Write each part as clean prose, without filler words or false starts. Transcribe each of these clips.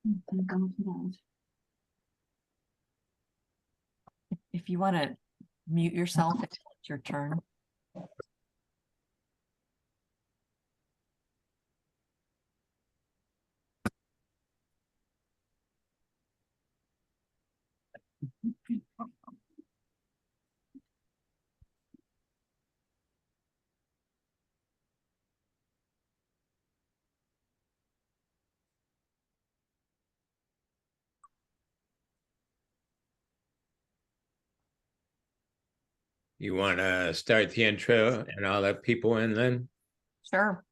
If you want to mute yourself until it's your turn. You want to start the intro and I'll let people in then? Sure.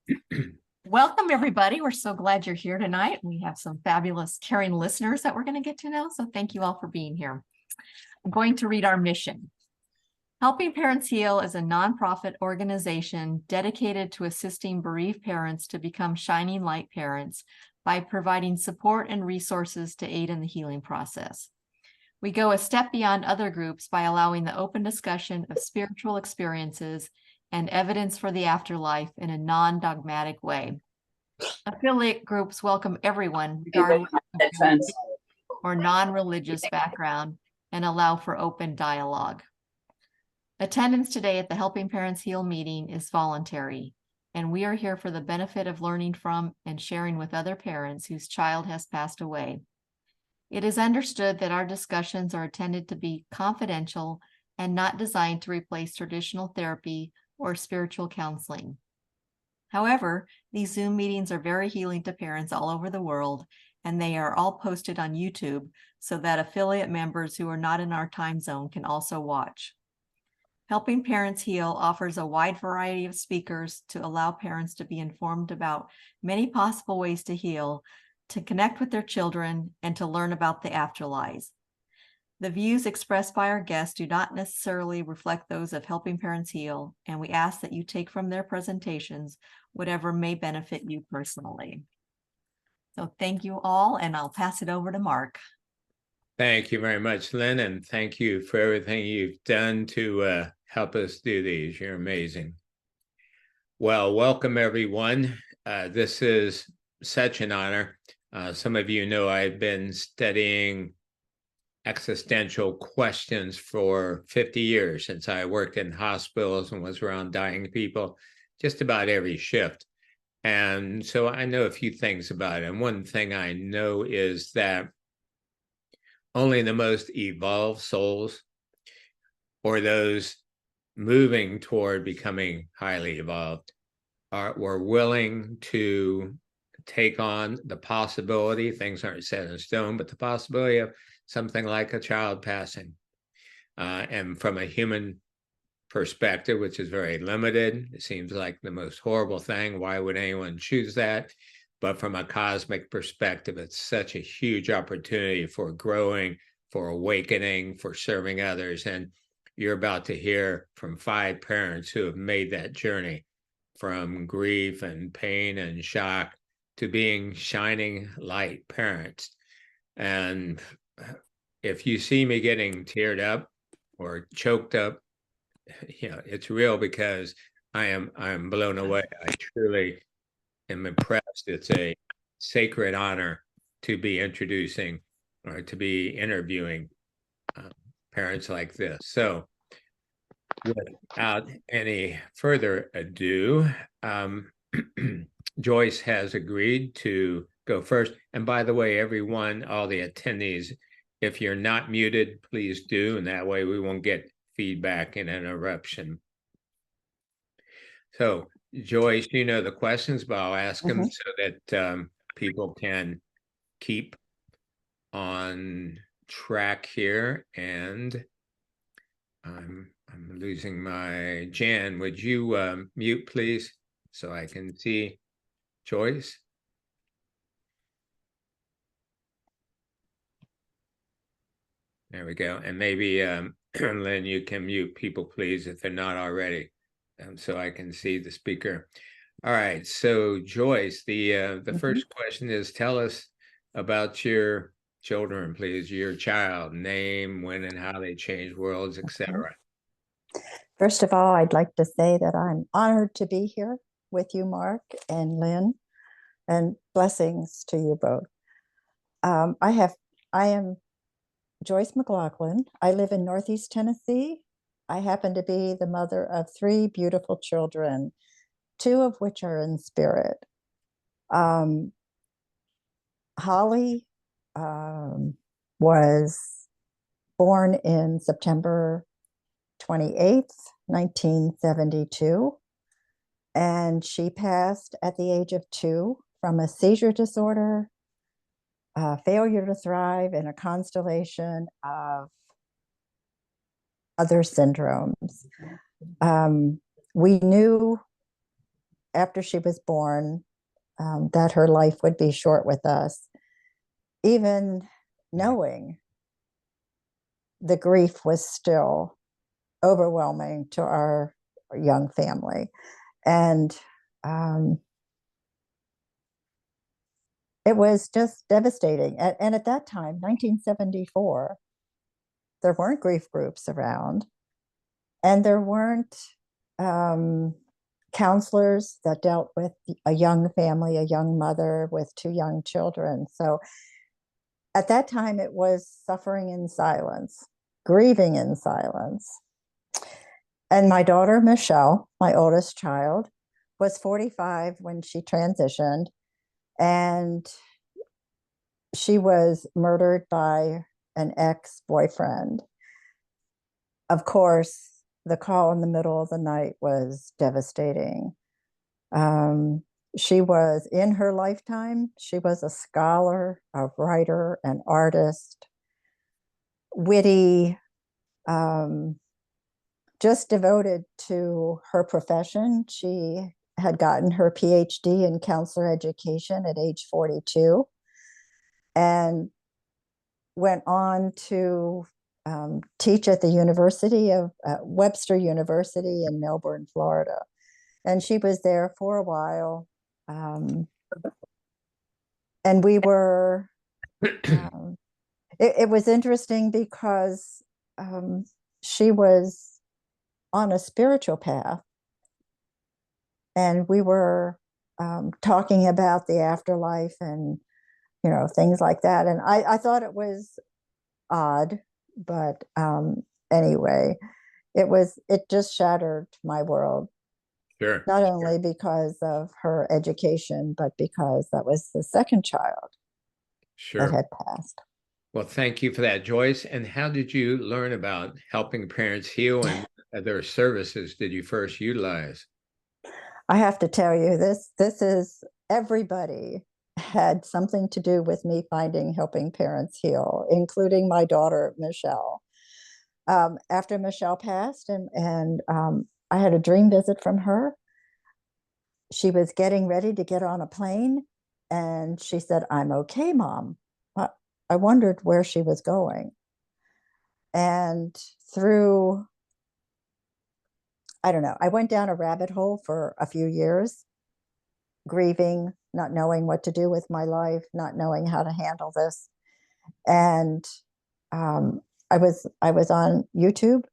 Welcome, everybody. We're so glad you're here tonight. We have some fabulous, caring listeners that we're going to get to know. So thank you all for being here. I'm going to read our mission. Helping Parents Heal is a nonprofit organization dedicated to assisting bereaved parents to become shining light parents by providing support and resources to aid in the healing process. We go a step beyond other groups by allowing the open discussion of spiritual experiences and evidence for the afterlife in a non-dogmatic way. Affiliate groups welcome everyone, regardless of religious or non-religious background, and allow for open dialogue. Attendance today at the Helping Parents Heal meeting is voluntary, and we are here for the benefit of learning from and sharing with other parents whose child has passed away. It is understood that our discussions are intended to be confidential and not designed to replace traditional therapy or spiritual counseling. However, these Zoom meetings are very healing to parents all over the world, and they are all posted on YouTube so that affiliate members who are not in our time zone can also watch. Helping Parents Heal offers a wide variety of speakers to allow parents to be informed about many possible ways to heal, to connect with their children, and to learn about the afterlife. The views expressed by our guests do not necessarily reflect those of Helping Parents Heal, and we ask that you take from their presentations whatever may benefit you personally. So thank you all, and I'll pass it over to Mark. Thank you very much, Lynn, and thank you for everything you've done to help us do these. You're amazing. Well, welcome everyone. This is such an honor. Some of you know I've been studying existential questions for 50 years since I worked in hospitals and was around dying people just about every shift. And so I know a few things about it. And one thing I know is that only the most evolved souls, or those moving toward becoming highly evolved, were willing to take on the possibility, things aren't set in stone, but the possibility of something like a child passing. And from a human perspective, which is very limited, it seems like the most horrible thing. Why would anyone choose that? But from a cosmic perspective, it's such a huge opportunity for growing, for awakening, for serving others. And you're about to hear from 5 parents who have made that journey from grief and pain and shock to being shining light parents. And if you see me getting teared up or choked up, it's real, because I'm blown away. I truly am impressed. It's a sacred honor to be introducing or to be interviewing parents like this. So without any further ado, Joyce has agreed to go first. And by the way, everyone, all the attendees, if you're not muted, please do. And that way we won't get feedback and interruption. So Joyce, you know the questions, but I'll ask them so that people can keep on track here. And I'm losing my Jan. Would you mute, please, so I can see Joyce? There we go. And maybe Lynn, you can mute people, please, if they're not already, so I can see the speaker. All right. So Joyce, the first question is, tell us about your children, please. Your child, name, when and how they changed worlds, etc. First of all, I'd like to say that I'm honored to be here with you, Mark and Lynn, and blessings to you both. I am Joyce McLaughlin. I live in Northeast Tennessee. I happen to be the mother of three beautiful children, two of which are in spirit. Holly was born in September 28th, 1972, and she passed at the age of 2 from a seizure disorder, failure to thrive, and a constellation of other syndromes. We knew after she was born that her life would be short with us, even knowing the grief was still overwhelming to our young family. And it was just devastating. And at that time, 1974, there weren't grief groups around, and there weren't counselors that dealt with a young family, a young mother with 2 young children. So at that time, it was suffering in silence, grieving in silence. And my daughter, Michelle, my oldest child, was 45 when she transitioned, and she was murdered by an ex-boyfriend. Of course, the call in the middle of the night was devastating. She was, in her lifetime, she was a scholar, a writer, an artist, witty, just devoted to her profession. She had gotten her PhD in counselor education at age 42 and went on to teach at the University of Webster University in Melbourne, Florida. And she was there for a while. And we were, it was interesting because she was on a spiritual path. And we were talking about the afterlife and, things like that. And I thought it was odd, but anyway, it just shattered my world. Sure. Not only because of her education, but because that was the second child that had passed. Well, thank you for that, Joyce. And how did you learn about helping parents heal, and other services did you first utilize? I have to tell you, this is, everybody had something to do with me finding helping parents heal, including my daughter, Michelle. After Michelle passed and I had a dream visit from her. She was getting ready to get on a plane, and she said, "I'm okay, Mom." I wondered where she was going. And through, I don't know, I went down a rabbit hole for a few years, grieving, not knowing what to do with my life, not knowing how to handle this. And I was on YouTube,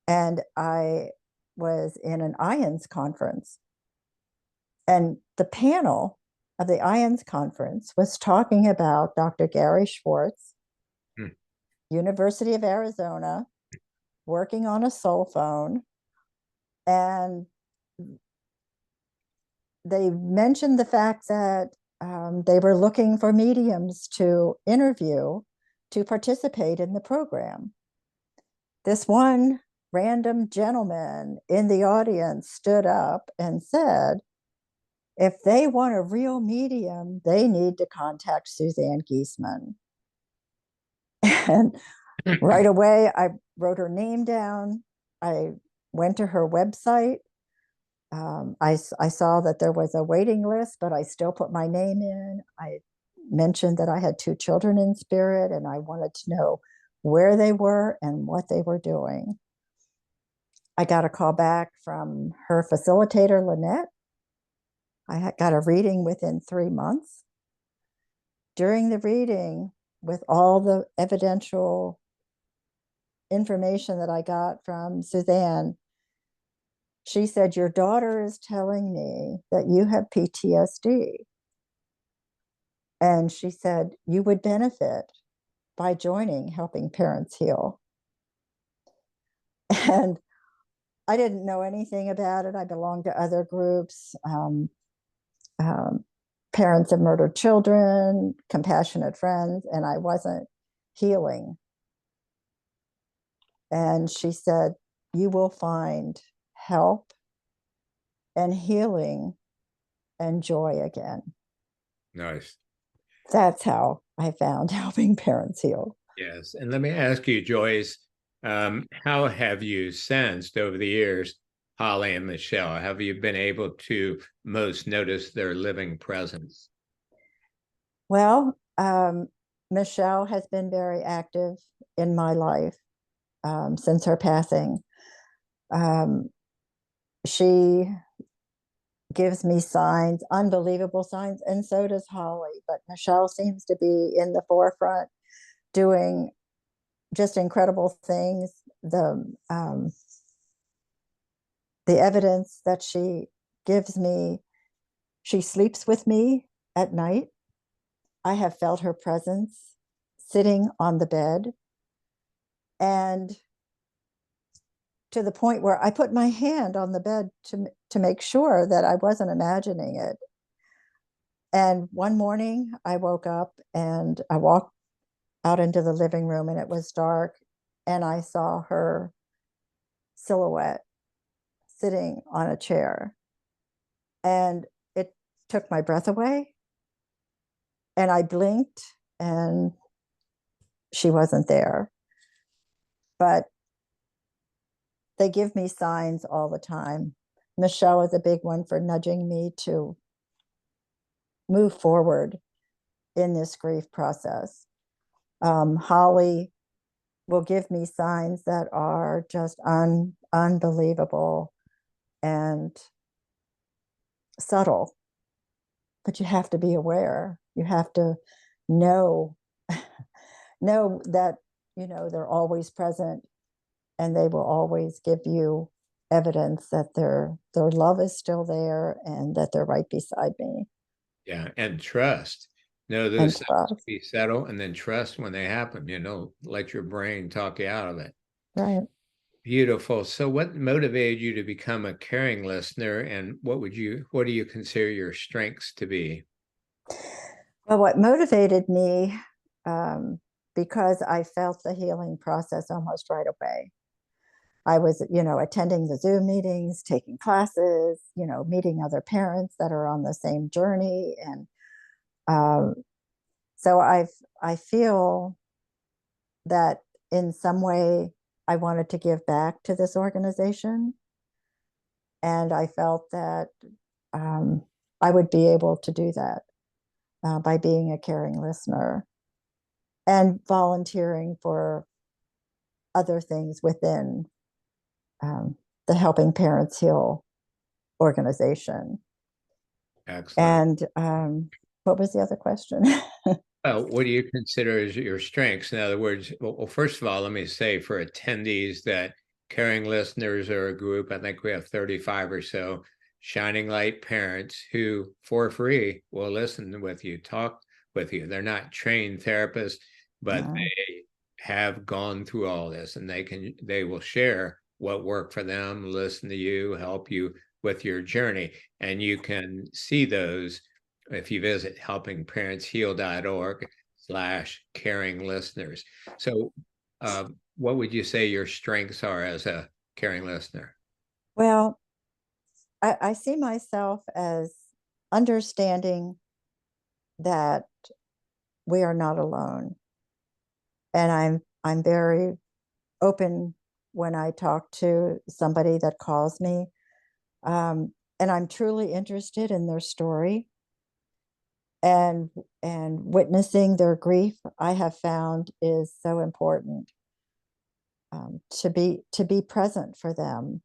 and I was in an IANS conference. And the panel of the IANS conference was talking about Dr. Gary Schwartz, University of Arizona, working on a soul phone. And they mentioned the fact that they were looking for mediums to interview to participate in the program. This one random gentleman in the audience stood up and said, if they want a real medium, they need to contact Suzanne Giesemann. And right away, I wrote her name down. I went to her website. I saw that there was a waiting list, but I still put my name in. I mentioned that I had 2 children in spirit, and I wanted to know where they were and what they were doing. I got a call back from her facilitator, Lynette. I got a reading within 3 months. During the reading, with all the evidential information that I got from Suzanne, she said, "Your daughter is telling me that you have PTSD." And she said, you would benefit by joining Helping Parents Heal. And I didn't know anything about it. I belonged to other groups, Parents of Murdered Children, Compassionate Friends, and I wasn't healing. And she said, you will find help and healing and joy again. Nice. That's how I found Helping Parents Heal. Yes. And let me ask you, Joyce, how have you sensed over the years, Holly and Michelle, have you been able to most notice their living presence? Well, Michelle has been very active in my life since her passing. She gives me signs, unbelievable signs, and so does Holly. But Michelle seems to be in the forefront doing just incredible things. The evidence that she gives me, she sleeps with me at night. I have felt her presence sitting on the bed, and to the point where I put my hand on the bed to make sure that I wasn't imagining it. And one morning I woke up and I walked out into the living room and it was dark, and I saw her silhouette sitting on a chair, and it took my breath away, and I blinked and she wasn't there. But they give me signs all the time. Michelle is a big one for nudging me to move forward in this grief process. Holly will give me signs that are just unbelievable and subtle, but you have to be aware. You have to know know that they're always present, and they will always give you evidence that their love is still there and that they're right beside me. Yeah, and trust. Know And those things trust. be settled, and then trust when they happen. Let your brain talk you out of it. Right. Beautiful. So what motivated you to become a caring listener, and what do you consider your strengths to be? Well, what motivated me, because I felt the healing process almost right away. I was, attending the Zoom meetings, taking classes, meeting other parents that are on the same journey. And so I feel that in some way I wanted to give back to this organization. And I felt that I would be able to do that by being a caring listener and volunteering for other things within the Helping Parents Heal organization. Excellent. And what was the other question? What do you consider as your strengths? In other words, well, first of all, let me say for attendees that caring listeners are a group, I think we have 35 or so shining light parents who for free will listen with you, talk with you. They're not trained therapists, but they have gone through all this, and they will share what worked for them, listen to you, help you with your journey. And you can see those if you visit helpingparentsheal.org/caring listeners. So what would you say your strengths are as a caring listener? Well, I see myself as understanding that we are not alone. And I'm very open when I talk to somebody that calls me. And I'm truly interested in their story. And witnessing their grief, I have found, is so important, to be present for them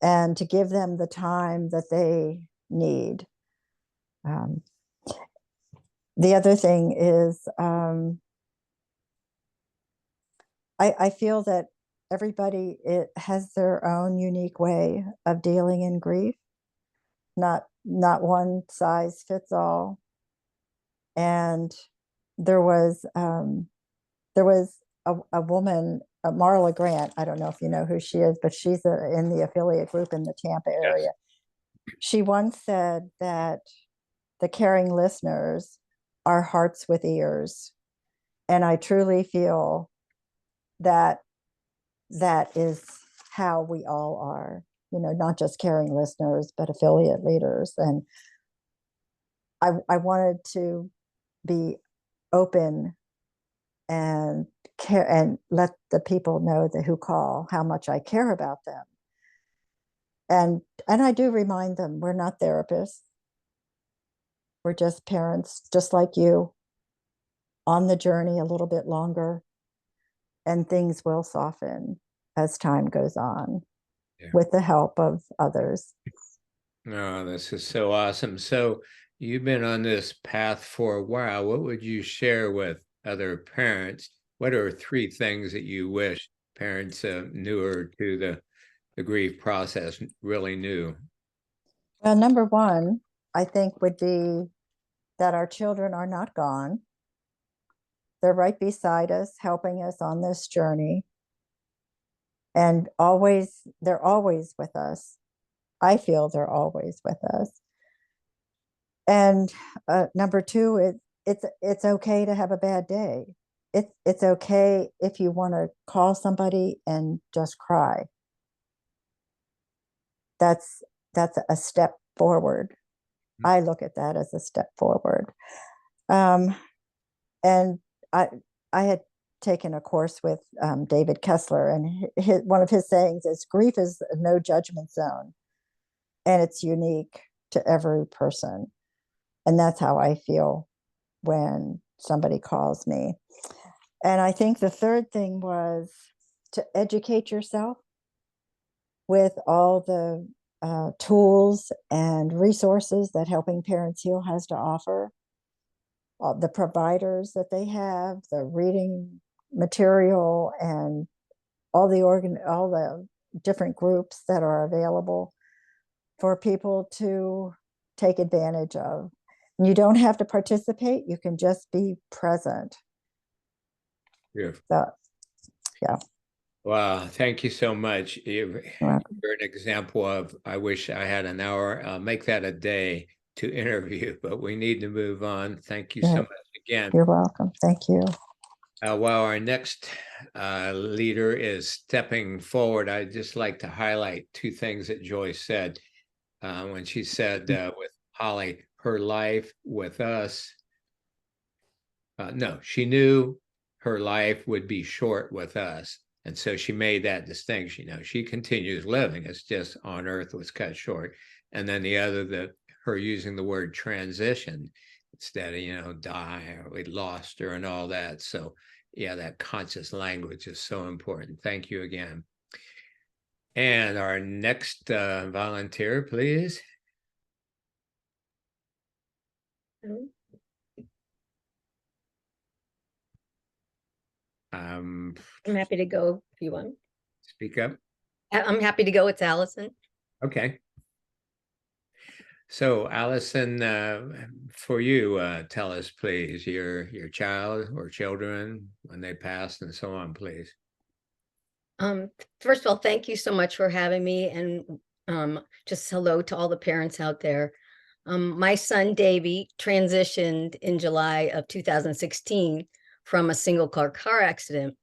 and to give them the time that they need. The other thing is, I feel that everybody has their own unique way of dealing in grief. Not one size fits all. And there was a woman, Marla Grant. I don't know if you know who she is, but she's in the affiliate group in the Tampa area. Yes. She once said that the caring listeners are hearts with ears. And I truly feel that that is how we all are, not just caring listeners, but affiliate leaders. And I wanted to be open and care and let the people know that who call how much I care about them. And I do remind them we're not therapists. We're just parents, just like you, on the journey a little bit longer, and things will soften as time goes on, yeah, with the help of others. Oh, this is so awesome. So you've been on this path for a while. What would you share with other parents? What are 3 things that you wish parents newer to the grief process really knew? Well, number 1, I think, would be that our children are not gone. They're right beside us, helping us on this journey. And they're always with us. I feel they're always with us. And number 2, it's okay to have a bad day. It's okay if you want to call somebody and just cry. That's a step forward. I look at that as a step forward. And I had taken a course with David Kessler, and one of his sayings is, grief is a no judgment zone, and it's unique to every person. And that's how I feel when somebody calls me. And I think the 3rd thing was to educate yourself with all the tools and resources that Helping Parents Heal has to offer, the providers that they have, the reading material, and all the different groups that are available for people to take advantage of. And you don't have to participate, you can just be present. Yeah. So, yeah. Wow, thank you so much. You're an example of, I wish I had an hour. I'll make that a day to interview, but we need to move on. Thank you so much again. You're welcome. Thank you. While our next leader is stepping forward, I'd just like to highlight 2 things that Joyce said when she said with Holly, her life with us. No, she knew her life would be short with us. And so she made that distinction. She continues living. It's just on earth was cut short. And then the other, her using the word transition instead of, die, or we lost her and all that. So yeah, that conscious language is so important. Thank you again. And our next volunteer, please. I'm happy to go if you want. Speak up. I'm happy to go. It's Allison. Okay. So Allison, for you, tell us, please, your child or children when they passed and so on, please. First of all, thank you so much for having me, and just hello to all the parents out there. My son Davey transitioned in July of 2016 from a single car accident,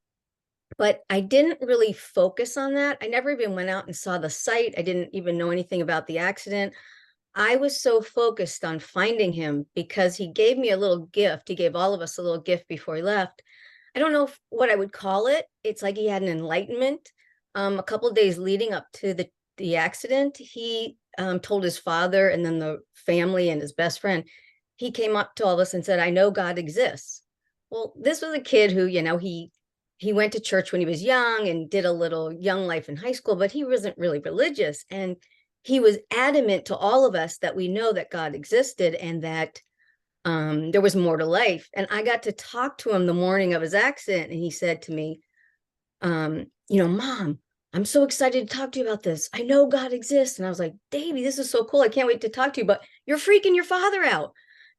but I didn't really focus on that. I never even went out and saw the site. I didn't even know anything about the accident. I was so focused on finding him because he gave me a little gift. He gave all of us a little gift before he left. I don't know what I would call it. It's like he had an enlightenment. A couple of days leading up to the accident, he told his father and then the family and his best friend, he came up to all of us and said, I know God exists. Well, this was a kid who, he went to church when he was young and did a little young life in high school, but he wasn't really religious. And he was adamant to all of us that we know that God existed and that there was more to life. And I got to talk to him the morning of his accident. And he said to me, Mom, I'm so excited to talk to you about this. I know God exists. And I was like, Davey, this is so cool. I can't wait to talk to you, but you're freaking your father out.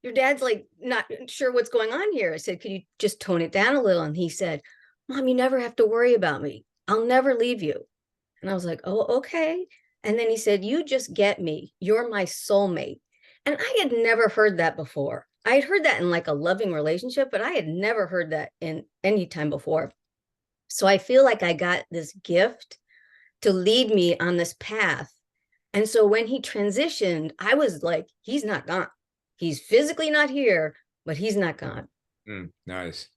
your dad's like not sure what's going on here. I said, could you just tone it down a little? And he said, Mom, you never have to worry about me. I'll never leave you. And I was like, oh, okay. And then he said, you just get me. You're my soulmate. And I had never heard that before. I had heard that in like a loving relationship, but I had never heard that in any time before. So I feel like I got this gift to lead me on this path. And so when he transitioned, I was like, he's not gone. He's physically not here, but he's not gone. Nice.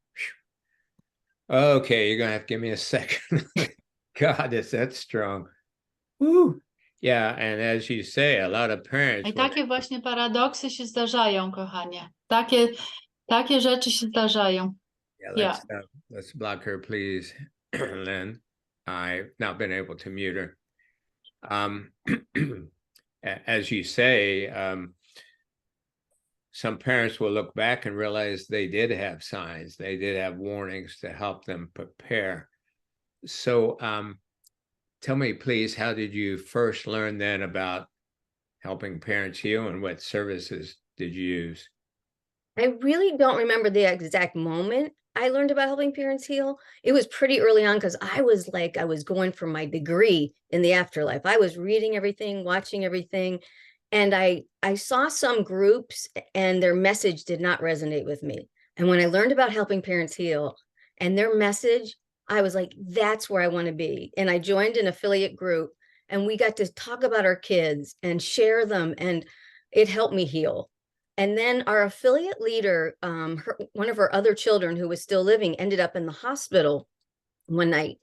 Okay, you're gonna have to give me a second. God, is that strong? Woo. Yeah, and as you say, a lot of parents. I takie właśnie paradoksy się zdarzają, kochanie. Takie rzeczy się zdarzają. Yeah, let's block her, please, Lynn. I've not been able to mute her. As you say, some parents will look back and realize they did have signs, they did have warnings to help them prepare. So tell me, please, how did you first learn then about helping parents heal, and what services did you use? I really don't remember the exact moment I learned about helping parents heal. It was pretty early on because I was going for my degree in the afterlife. I was reading everything, watching everything. And I saw some groups and their message did not resonate with me. And when I learned about helping parents heal and their message, I was like, that's where I want to be. And I joined an affiliate group and we got to talk about our kids and share them. And it helped me heal. And then our affiliate leader, one of her other children who was still living, ended up in the hospital one night.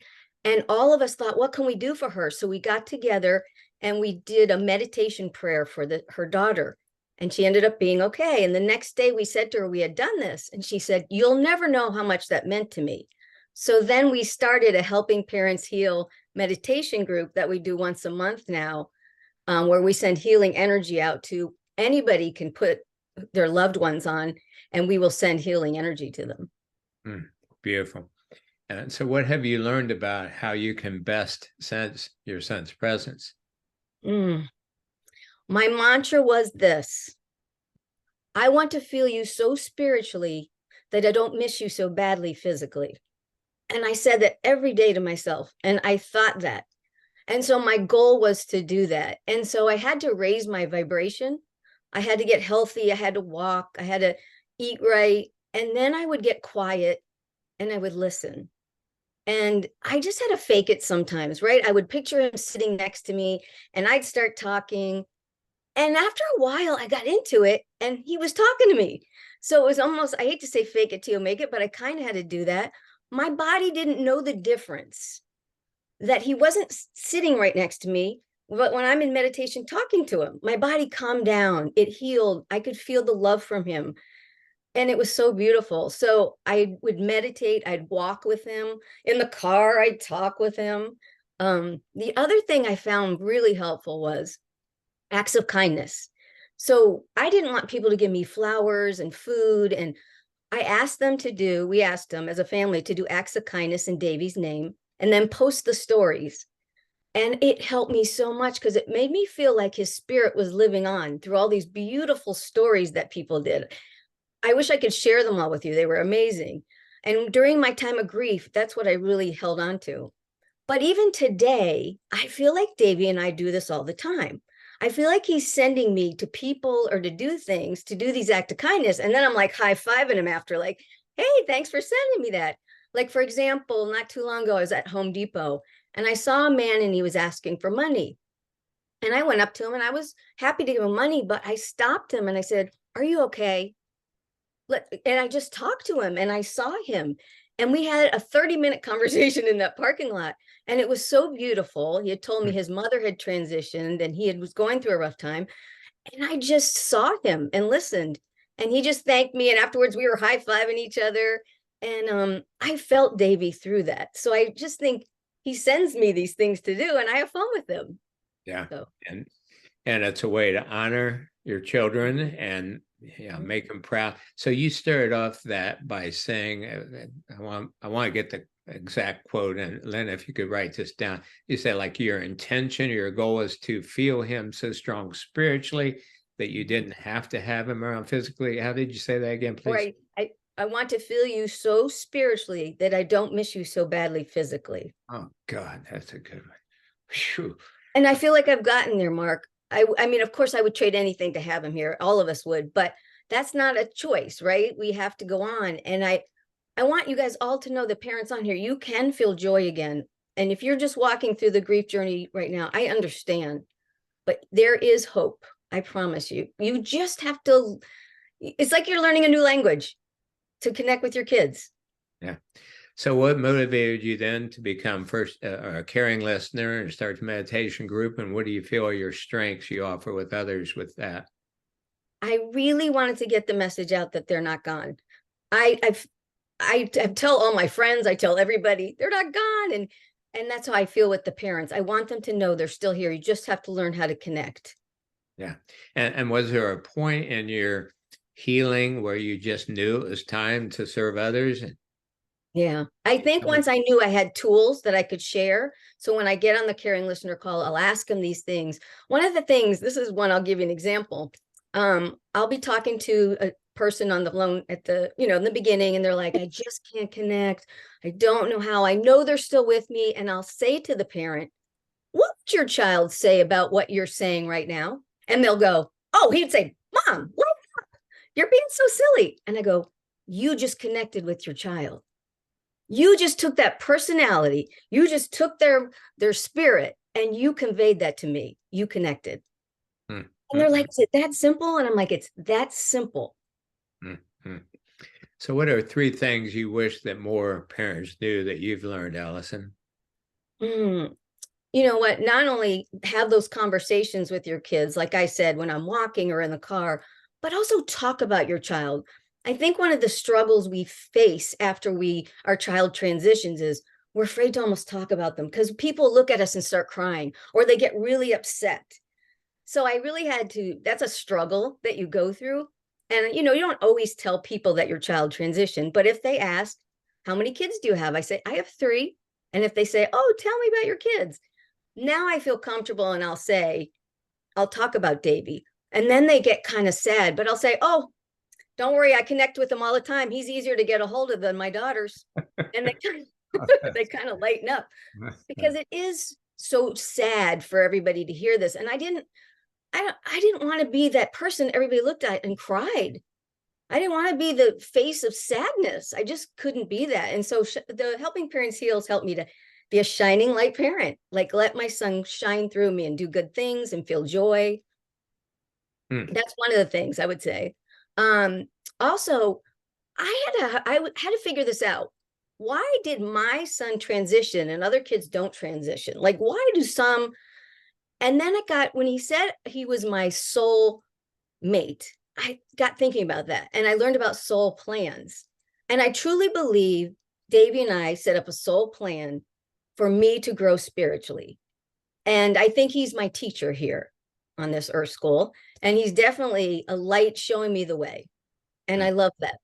And all of us thought, what can we do for her? So we got together and we did a meditation prayer for her daughter. And she ended up being okay. And the next day we said to her, we had done this. And she said, you'll never know how much that meant to me. So then we started a Helping Parents Heal meditation group that we do once a month now, where we send healing energy out to anybody can put their loved ones on, and we will send healing energy to them. Beautiful. And so what have you learned about how you can best sense your son's presence? My mantra was this: I want to feel you so spiritually that I don't miss you so badly physically. And I said that every day to myself, and I thought that. And so my goal was to do that. And so I had to raise my vibration. I had to get healthy. I had to walk. I had to eat right. And then I would get quiet and I would listen. And I just had to fake it sometimes, right? I would picture him sitting next to me and I'd start talking. And after a while, I got into it and he was talking to me. So it was almost, I hate to say fake it till you make it, but I kind of had to do that. My body didn't know the difference, that he wasn't sitting right next to me. But when I'm in meditation talking to him, my body calmed down, it healed. I could feel the love from him. And it was so beautiful. So I would meditate, I'd walk with him. In the car, I'd talk with him. The other thing I found really helpful was acts of kindness. So I didn't want people to give me flowers and food. And we asked them as a family to do acts of kindness in Davy's name and then post the stories. And it helped me so much because it made me feel like his spirit was living on through all these beautiful stories that people did. I wish I could share them all with you. They were amazing. And during my time of grief, that's what I really held on to. But even today, I feel like Davy and I do this all the time. I feel like he's sending me to people or to do things, to do these acts of kindness. And then I'm like high-fiving him after, like, hey, thanks for sending me that. Like, for example, not too long ago, I was at Home Depot and I saw a man and he was asking for money. And I went up to him and I was happy to give him money, but I stopped him and I said, are you okay? And I just talked to him and I saw him and we had a 30-minute conversation in that parking lot. And it was so beautiful. He had told me his mother had transitioned and he was going through a rough time. And I just saw him and listened. And he just thanked me. And afterwards we were high-fiving each other. And I felt Davy through that. So I just think he sends me these things to do and I have fun with them. Yeah. So. And it's a way to honor your children and make them proud. So you started off that by saying, I want to get the exact quote. And Lynn, if you could write this down, you said like your intention, your goal is to feel him so strong spiritually that you didn't have to have him around physically. How did you say that again, please? Right. I want to feel you so spiritually that I don't miss you so badly physically. Oh God, that's a good one. Phew. And I feel like I've gotten there, Mark. I mean, of course, I would trade anything to have him here. All of us would, but that's not a choice, right? We have to go on. And I want you guys all to know, the parents on here, you can feel joy again. And if you're just walking through the grief journey right now, I understand, but there is hope. I promise you. You just have to, it's like you're learning a new language to connect with your kids. Yeah. So what motivated you then to become first a caring listener and start the meditation group? And what do you feel are your strengths you offer with others with that? I really wanted to get the message out that they're not gone. I tell all my friends, I tell everybody they're not gone. And that's how I feel with the parents. I want them to know they're still here. You just have to learn how to connect. Yeah. And was there a point in your healing where you just knew it was time to serve others? Yeah. I think once I knew I had tools that I could share. So when I get on the caring listener call, I'll ask them these things. One of the things, this is one, I'll give you an example. I'll be talking to a person on the phone at the, in the beginning, and they're like, I just can't connect. I don't know how. I know they're still with me. And I'll say to the parent, what would your child say about what you're saying right now? And they'll go, oh, he'd say, Mom, wake up. You're being so silly. And I go, you just connected with your child. You just took that personality. You just took their spirit and you conveyed that to me. You connected. And they're like, is it that simple? And I'm like, it's that simple. So what are 3 things you wish that more parents knew that you've learned, Allison? You know what? Not only have those conversations with your kids, like I said, when I'm walking or in the car, but also talk about your child. I think one of the struggles we face after our child transitions is we're afraid to almost talk about them because people look at us and start crying or they get really upset. So I really had to, that's a struggle that you go through. And, you don't always tell people that your child transitioned, but if they ask, how many kids do you have? I say, I have 3. And if they say, oh, tell me about your kids. Now I feel comfortable and I'll talk about Davy. And then they get kind of sad, but I'll say, oh, don't worry, I connect with him all the time. He's easier to get a hold of than my daughters. And they kind of lighten up because it is so sad for everybody to hear this. And I didn't want to be that person everybody looked at and cried. I didn't want to be the face of sadness. I just couldn't be that. And so the Helping Parents Heals helped me to be a shining light parent, like let my son shine through me and do good things and feel joy. That's one of the things I would say. Also, I had to figure this out. Why did my son transition and other kids don't transition? Like, why do some? And then when he said he was my soul mate, I got thinking about that. And I learned about soul plans. And I truly believe Davey and I set up a soul plan for me to grow spiritually. And I think he's my teacher here on this Earth School. And he's definitely a light showing me the way. And I love that.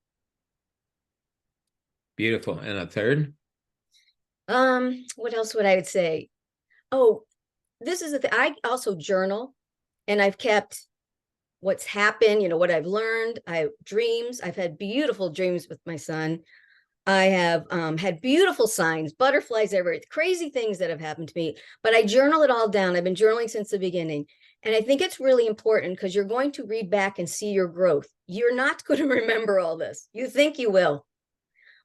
Beautiful. And a third? What else would I say? Oh, this is the thing. I also journal, and I've kept what's happened, what I've learned. I have dreams. I've had beautiful dreams with my son. I have had beautiful signs, butterflies everywhere, crazy things that have happened to me, but I journal it all down. I've been journaling since the beginning. And I think it's really important because you're going to read back and see your growth. You're not going to remember all this. You think you will,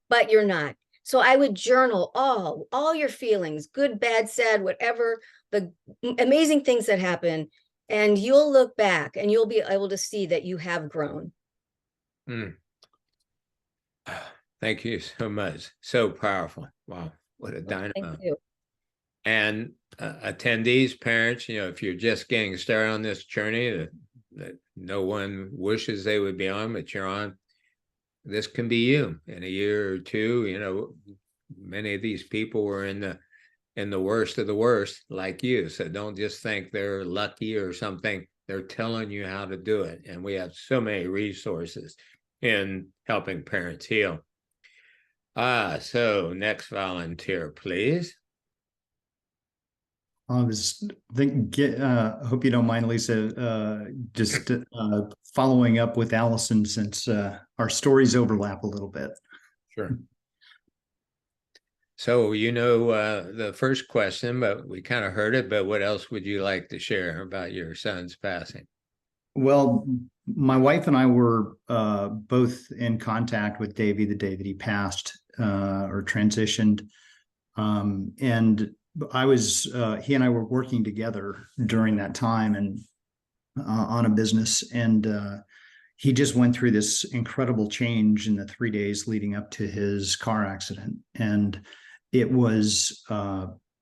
but you're not. So I would journal all your feelings, good, bad, sad, whatever, the amazing things that happen. And you'll look back and you'll be able to see that you have grown. Thank you so much. So powerful. Wow. What a dynamo. Thank you. And attendees, parents, if you're just getting started on this journey that no one wishes they would be on, but you're on, this can be you in a year or two. Many of these people were in the worst of the worst, like you. So don't just think they're lucky or something. They're telling you how to do it. And we have so many resources in Helping Parents Heal. So next volunteer, please. Hope you don't mind, Lisa, just following up with Allison, since our stories overlap a little bit. Sure. So, the first question, but we kind of heard it, but what else would you like to share about your son's passing? Well, my wife and I were both in contact with Davey the day that he passed or transitioned. And he and I were working together during that time and on a business. And he just went through this incredible change in the 3 days leading up to his car accident. And it was,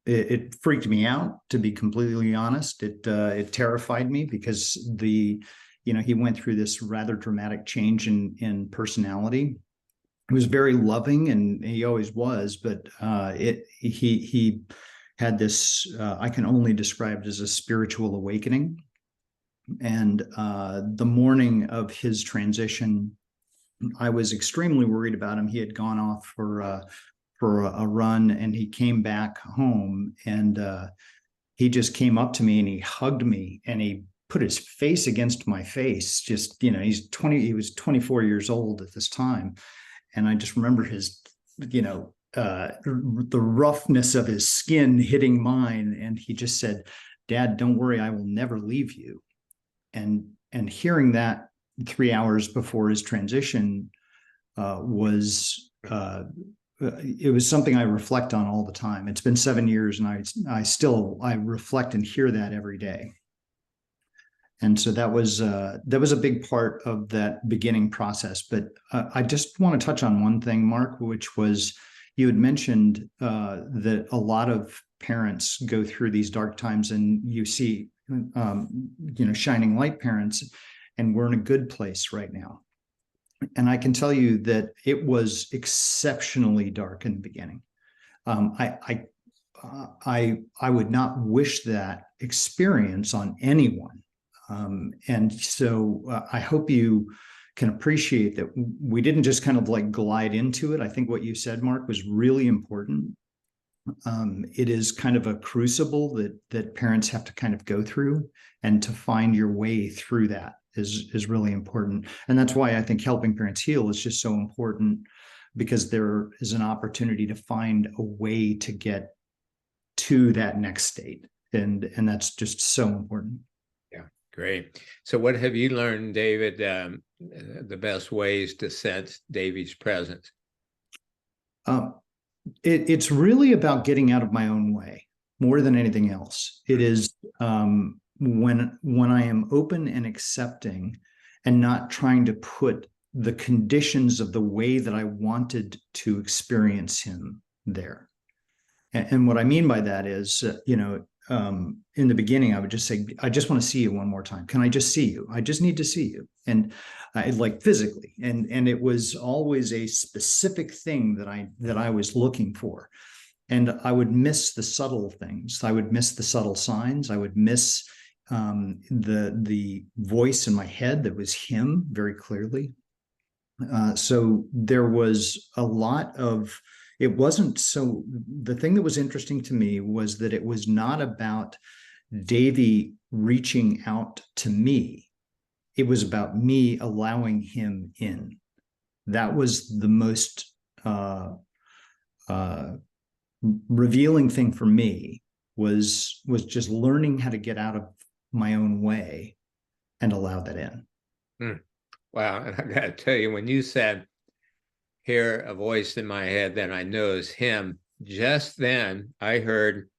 it freaked me out, to be completely honest. It terrified me because he went through this rather dramatic change in personality. He was very loving, and he always was, but he had this, I can only describe it as a spiritual awakening. And the morning of his transition, I was extremely worried about him. He had gone off for a run, and he came back home, and he just came up to me and he hugged me and he put his face against my face. Just, he was 24 years old at this time. And I just remember his, the roughness of his skin hitting mine. And he just said, "Dad, don't worry, I will never leave you." And hearing that 3 hours before his transition it was something I reflect on all the time. It's been 7 years, and I reflect and hear that every day. And so that was a big part of that beginning process. But I just want to touch on one thing, Mark, which was, you had mentioned that a lot of parents go through these dark times, and you see, shining light parents, and we're in a good place right now. And I can tell you that it was exceptionally dark in the beginning. I would not wish that experience on anyone. And so I hope you can appreciate that we didn't just kind of like glide into it. I think what you said, Mark, was really important. It is kind of a crucible that parents have to kind of go through, and to find your way through that is really important. And that's why I think helping parents heal is just so important, because there is an opportunity to find a way to get to that next state. And that's just so important. Yeah, great. So what have you learned, David, the best ways to sense Davey's presence? It's really about getting out of my own way more than anything else. It is when I am open and accepting, and not trying to put the conditions of the way that I wanted to experience him there. And what I mean by that is, in the beginning, I would just say, "I just want to see you one more time. Can I just see you? I just need to see you." And like physically, and it was always a specific thing that I was looking for. And I would miss the subtle things. I would miss the subtle signs. I would miss the voice in my head that was him very clearly. So there was a lot of, it wasn't so, the thing that was interesting to me was that it was not about Davey reaching out to me. It was about me allowing him in. That was the most revealing thing for me, was just learning how to get out of my own way and allow that in. Wow. And I got to tell you, when you said, "Hear a voice in my head, then I know it's him," just then I heard,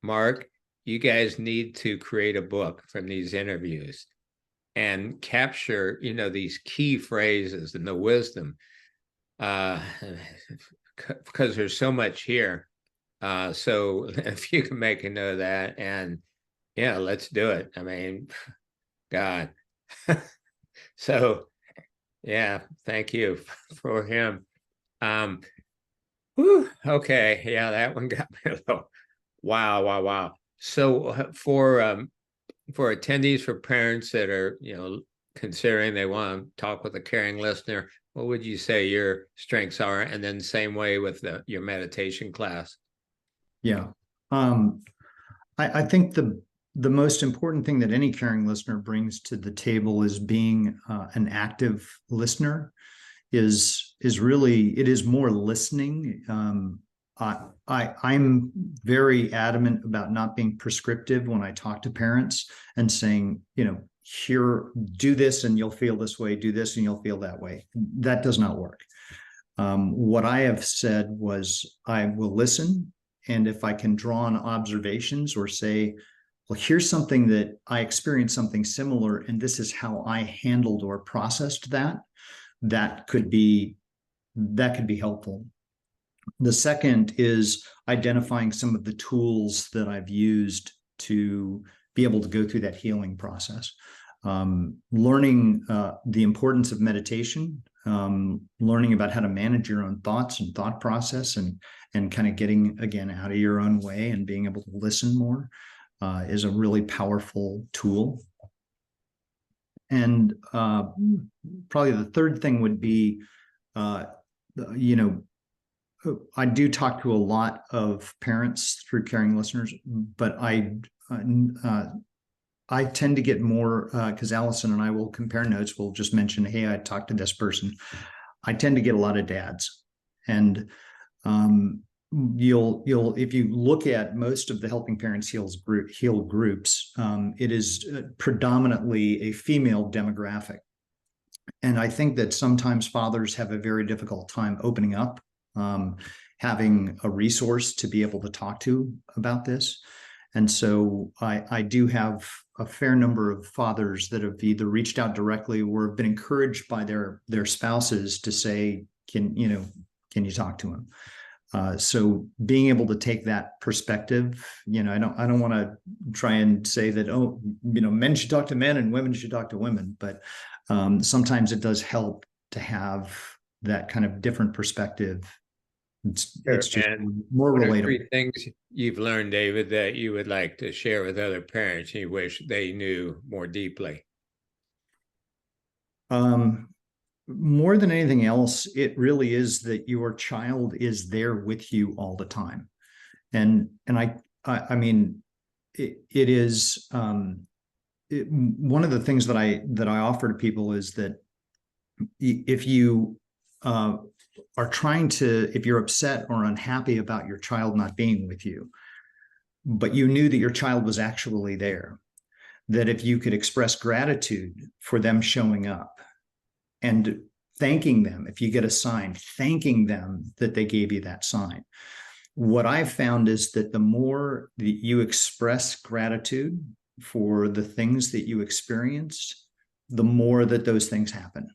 "Mark, you guys need to create a book from these interviews and capture, these key phrases and the wisdom, because there's so much here. So if you can make a note of that, and yeah, let's do it. I mean, God." So yeah, thank you for him. Okay, yeah, that one got me a little, wow. So for attendees, for parents that are considering they want to talk with a caring listener, what would you say your strengths are? And then same way with your meditation class. Yeah. I think the most important thing that any caring listener brings to the table is being an active listener. Is really, it is more listening. I'm very adamant about not being prescriptive when I talk to parents and saying, here, do this and you'll feel this way, do this and you'll feel that way. That does not work. What I have said was I will listen. And if I can draw on observations or say, well, here's something that I experienced something similar, and this is how I handled or processed that, that could be helpful. The second is identifying some of the tools that I've used to be able to go through that healing process. Learning the importance of meditation, learning about how to manage your own thoughts and thought process, and kind of getting, again, out of your own way and being able to listen more is a really powerful tool. And probably the third thing would be, I do talk to a lot of parents through caring listeners, but I tend to get more, because Allison and I will compare notes. We'll just mention, hey, I talked to this person. I tend to get a lot of dads. And if you look at most of the Helping Parents Heal groups, it is predominantly a female demographic. And I think that sometimes fathers have a very difficult time opening up, having a resource to be able to talk to about this. And so I do have a fair number of fathers that have either reached out directly or have been encouraged by their spouses to say, can you talk to him? So being able to take that perspective, I don't want to try and say that, men should talk to men and women should talk to women, but sometimes it does help to have that kind of different perspective. It's just more relatable. 3 things you've learned, David, that you would like to share with other parents you wish they knew more deeply? More than anything else, it really is that your child is there with you all the time. And I mean, it is one of the things that I offer to people is that if you if you're upset or unhappy about your child not being with you, but you knew that your child was actually there, that if you could express gratitude for them showing up and thanking them, if you get a sign, thanking them that they gave you that sign. What I've found is that the more that you express gratitude for the things that you experienced, the more that those things happen.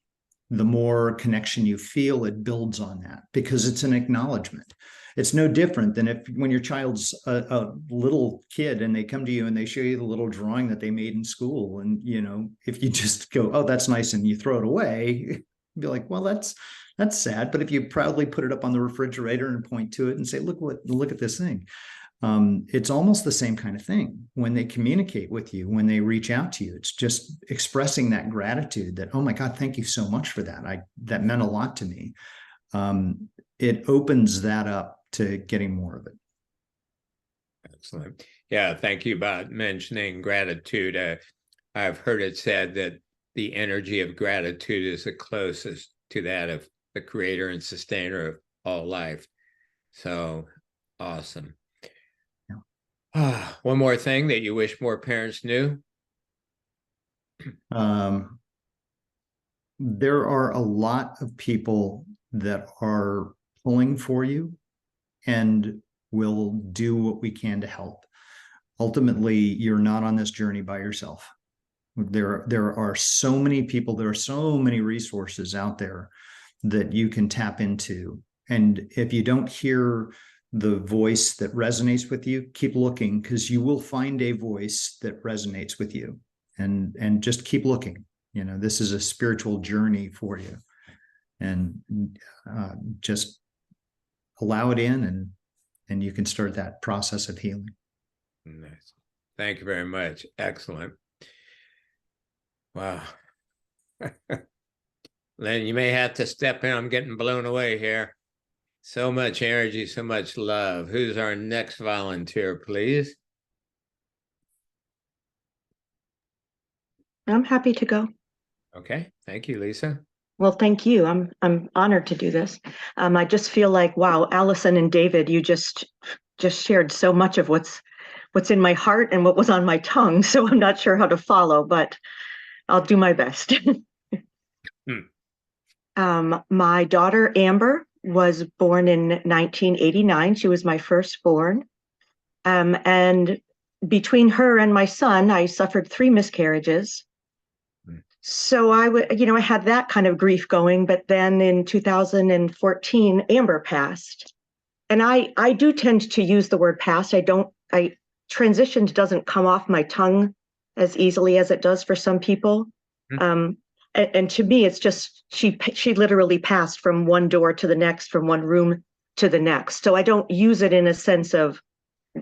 The more connection you feel, it builds on that because it's an acknowledgement. It's no different than when your child's a little kid and they come to you and they show you the little drawing that they made in school. And, if you just go, oh, that's nice, and you throw it away, be like, well, that's sad. But if you proudly put it up on the refrigerator and point to it and say, look at this thing. It's almost the same kind of thing when they communicate with you, when they reach out to you. It's just expressing that gratitude that, oh my God, thank you so much for that. That meant a lot to me. It opens that up to getting more of it. Excellent. Yeah, thank you about mentioning gratitude. I've heard it said that the energy of gratitude is the closest to that of the creator and sustainer of all life. So awesome. One more thing that you wish more parents knew? There are a lot of people that are pulling for you and will do what we can to help. Ultimately, you're not on this journey by yourself. There are so many people, there are so many resources out there that you can tap into. And if you don't hear the voice that resonates with you, keep looking, because you will find a voice that resonates with you, and just keep looking. This is a spiritual journey for you, and just allow it in, and you can start that process of healing. Nice. Thank you very much. Excellent. Wow. Lynn, you may have to step in. I'm getting blown away here. So much energy, so much love. Who's our next volunteer, please? I'm happy to go. Okay, thank you, Lisa. Well, thank you. I'm honored to do this. I just feel like, wow, Allison and David, you just shared so much of what's in my heart and what was on my tongue. So I'm not sure how to follow, but I'll do my best. My daughter Amber was born in 1989. She was my firstborn. And between her and my son, I suffered 3 miscarriages. So I had that kind of grief going, but then in 2014, Amber passed. And I do tend to use the word passed. Transitioned doesn't come off my tongue as easily as it does for some people. And to me, it's just, she literally passed from one door to the next, from one room to the next. So I don't use it in a sense of,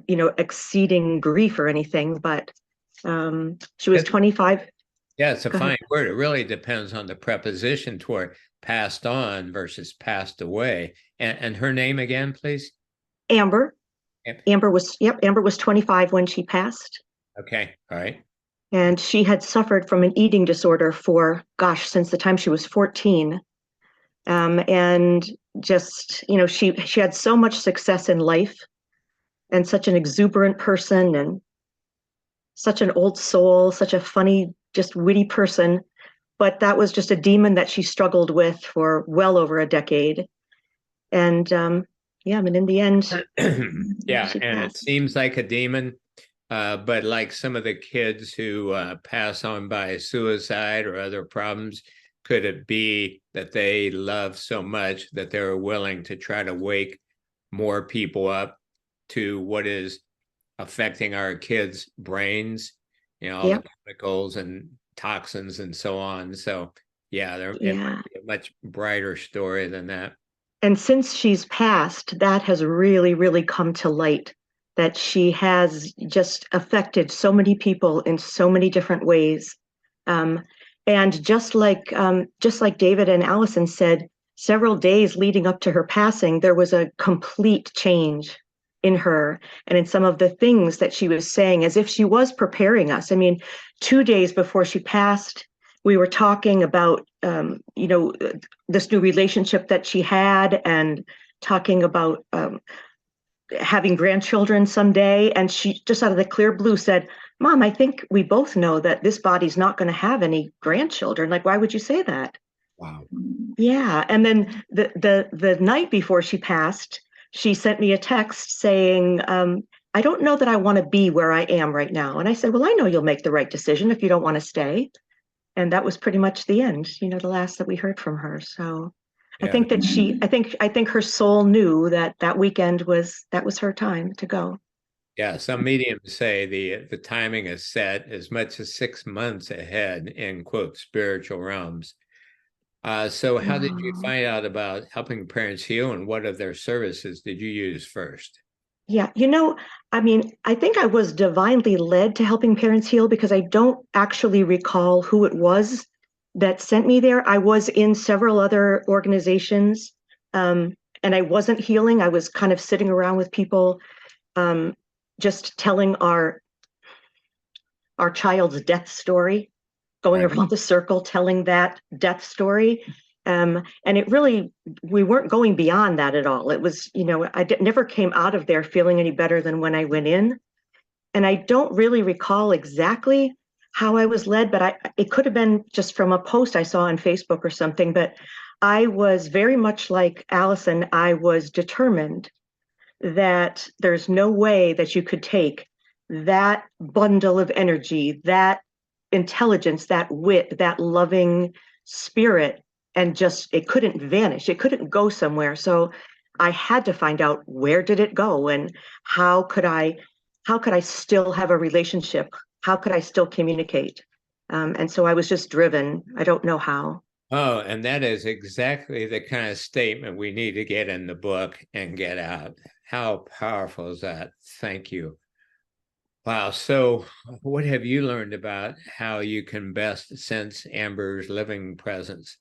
exceeding grief or anything, but she was 25. Yeah, it's a Go fine ahead. word. It really depends on the preposition toward passed on versus passed away. And her name again, please? Amber. Yep. Amber was 25 when she passed. Okay, all right. And she had suffered from an eating disorder since the time she was 14. And just, she had so much success in life and such an exuberant person and such an old soul, such a funny, just witty person. But that was just a demon that she struggled with for well over a decade. And in the end, Yeah, and it passed. seems like a demon. But like some of the kids who pass on by suicide or other problems, could it be that they love so much that they're willing to try to wake more people up to what is affecting our kids' brains, all the chemicals and toxins and so on. So yeah, it might be a much brighter story than that. And since she's passed, that has really, really come to light, that she has just affected so many people in so many different ways. And just like David and Allison said, several days leading up to her passing, there was a complete change in her and in some of the things that she was saying, as if she was preparing us. I mean, 2 days before she passed, we were talking about, this new relationship that she had and talking about having grandchildren someday. And she just out of the clear blue said, "Mom, I think we both know that this body's not going to have any grandchildren. Like, why would you say that?" Wow. Yeah. And then the night before she passed, she sent me a text saying, "I don't know that I want to be where I am right now." And I said, "Well, I know you'll make the right decision if you don't want to stay." And that was pretty much the end, the last that we heard from her. So I think that I think her soul knew that weekend was her time to go. Yeah, some mediums say the timing is set as much as 6 months ahead in quote spiritual realms. So how did you find out about helping parents heal, and what of their services did you use first? Yeah, I think I was divinely led to helping parents heal because I don't actually recall who it was that sent me there. I was in several other organizations, and I wasn't healing. I was kind of sitting around with people, just telling our child's death story, going around the circle, telling that death story. And it really, we weren't going beyond that at all. It was, I never came out of there feeling any better than when I went in. And I don't really recall exactly how I was led, but it could have been just from a post I saw on Facebook or something. But I was very much like Allison. I was determined that there's no way that you could take that bundle of energy, that intelligence, that wit, that loving spirit, and just, it couldn't vanish. It couldn't go somewhere. So I had to find out, where did it go, and how could I still have a relationship? How could I still communicate? And so I was just driven. I don't know how. Oh, and that is exactly the kind of statement we need to get in the book and get out. How powerful is that? Thank you. Wow. So what have you learned about how you can best sense Amber's living presence?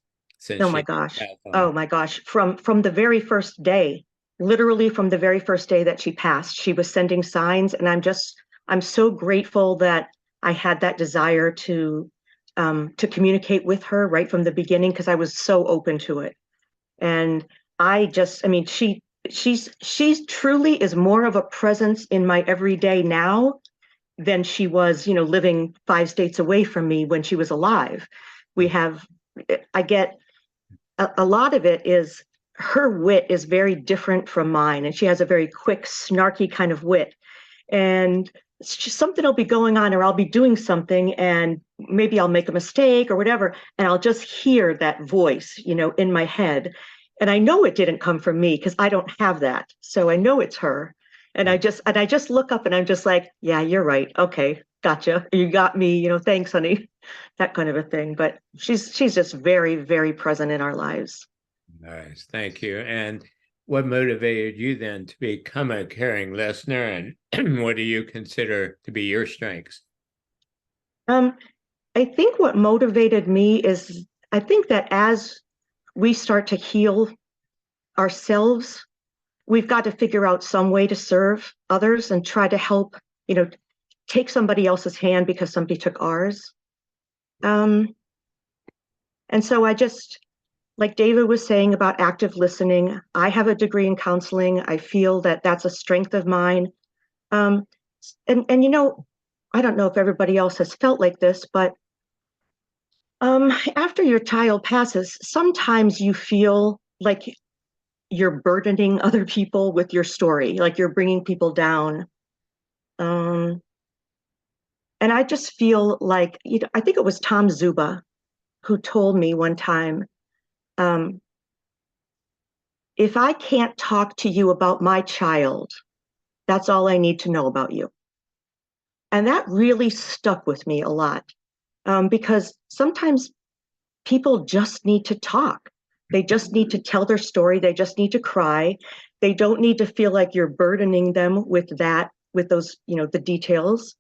Oh my gosh. From the very first day, literally from the very first day that she passed, she was sending signs. And I'm so grateful that I had that desire to to communicate with her right from the beginning because I was so open to it. And I mean, she's truly is more of a presence in my everyday now than she was, living 5 states away from me when she was alive. I get a lot of it is her wit is very different from mine, and she has a very quick, snarky kind of wit. And it's just something will be going on, or I'll be doing something and maybe I'll make a mistake or whatever. And I'll just hear that voice, in my head. And I know it didn't come from me because I don't have that. So I know it's her. And I just look up and I'm just like, yeah, you're right. Okay. Gotcha. You got me, thanks, honey. That kind of a thing. But she's just very, very present in our lives. Nice. Thank you. And what motivated you then to become a caring listener, and what do you consider to be your strengths? I think what motivated me is I think that as we start to heal ourselves, we've got to figure out some way to serve others and try to help, take somebody else's hand because somebody took ours. And so I just, like David was saying about active listening, I have a degree in counseling. I feel that that's a strength of mine. And I don't know if everybody else has felt like this, but after your child passes, sometimes you feel like you're burdening other people with your story, like you're bringing people down. And I just feel like, I think it was Tom Zuba who told me one time, if I can't talk to you about my child, that's all I need to know about you. And that really stuck with me a lot, because sometimes people just need to talk. They just need to tell their story. They just need to cry. They don't need to feel like you're burdening them with those, the details.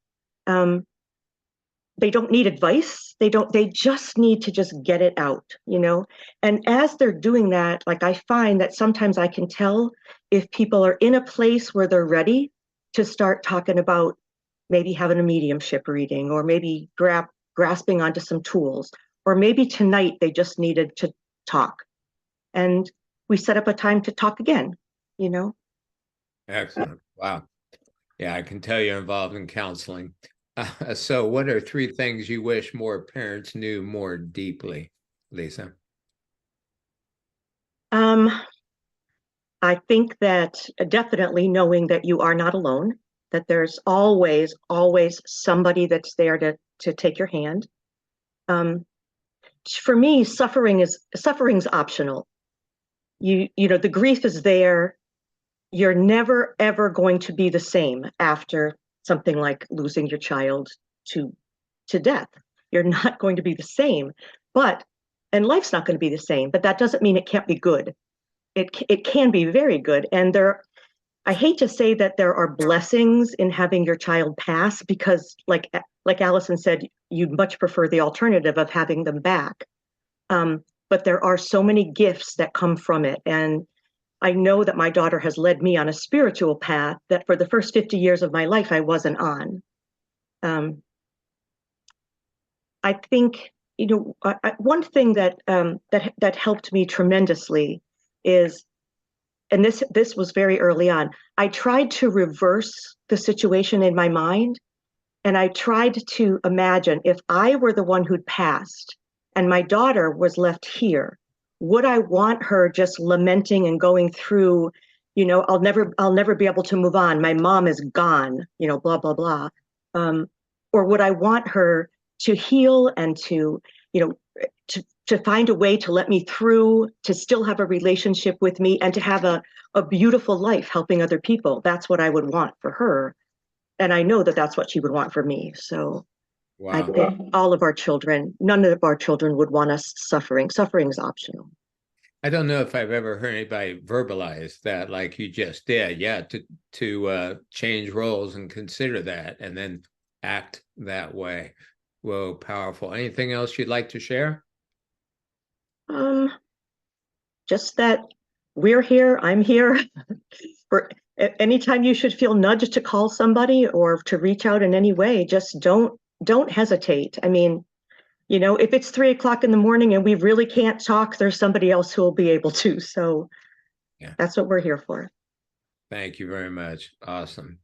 They don't need advice. They just need to just get it out, And as they're doing that, like I find that sometimes I can tell if people are in a place where they're ready to start talking about maybe having a mediumship reading, or maybe grasping onto some tools, or maybe tonight they just needed to talk. And we set up a time to talk again, Excellent. Wow. Yeah, I can tell you're involved in counseling. So what are 3 things you wish more parents knew more deeply, Lisa? I think that definitely knowing that you are not alone, that there's always, always somebody that's there to take your hand. For me, suffering's optional. The grief is there. You're never, ever going to be the same after something like losing your child to death. You're not going to be the same, and life's not going to be the same, but that doesn't mean it can't be good. It can be very good. And I hate to say that there are blessings in having your child pass, because like Allison said, you'd much prefer the alternative of having them back. But there are so many gifts that come from it. And I know that my daughter has led me on a spiritual path that for the first 50 years of my life, I wasn't on. I think, one thing that helped me tremendously is, and this was very early on, I tried to reverse the situation in my mind. And I tried to imagine if I were the one who'd passed and my daughter was left here, would I want her just lamenting and going through, I'll never be able to move on. My mom is gone, blah, blah, blah. Or would I want her to heal and to find a way to let me through, to still have a relationship with me, and to have a beautiful life helping other people? That's what I would want for her. And I know that that's what she would want for me. So wow. I think none of our children would want us suffering. Suffering is optional. I don't know if I've ever heard anybody verbalize that like you just did. Yeah, to change roles and consider that and then act that way. Whoa, powerful. Anything else you'd like to share? Just that we're here, I'm here. For anytime you should feel nudged to call somebody or to reach out in any way, just don't hesitate. I mean, You know, if it's 3 o'clock in the morning and we really can't talk, there's somebody else who will be able to. So Yeah. that's what we're here for. Thank you very much. Awesome.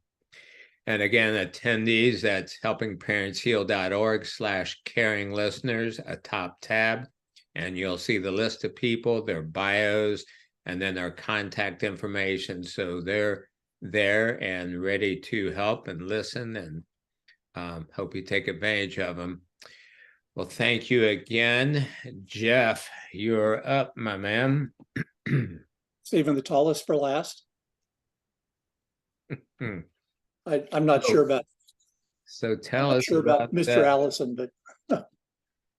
And again, attendees, that's helpingparentsheal.org/caring listeners, a top tab. And you'll see the list of people, their bios, and then their contact information. So they're there and ready to help and listen, and hope you take advantage of them. Well, thank you again. Jeff, you're up, my man. Saving the tallest for last. Hmm. I'm not sure about. So I'm tell not us sure about Mr. Allison, but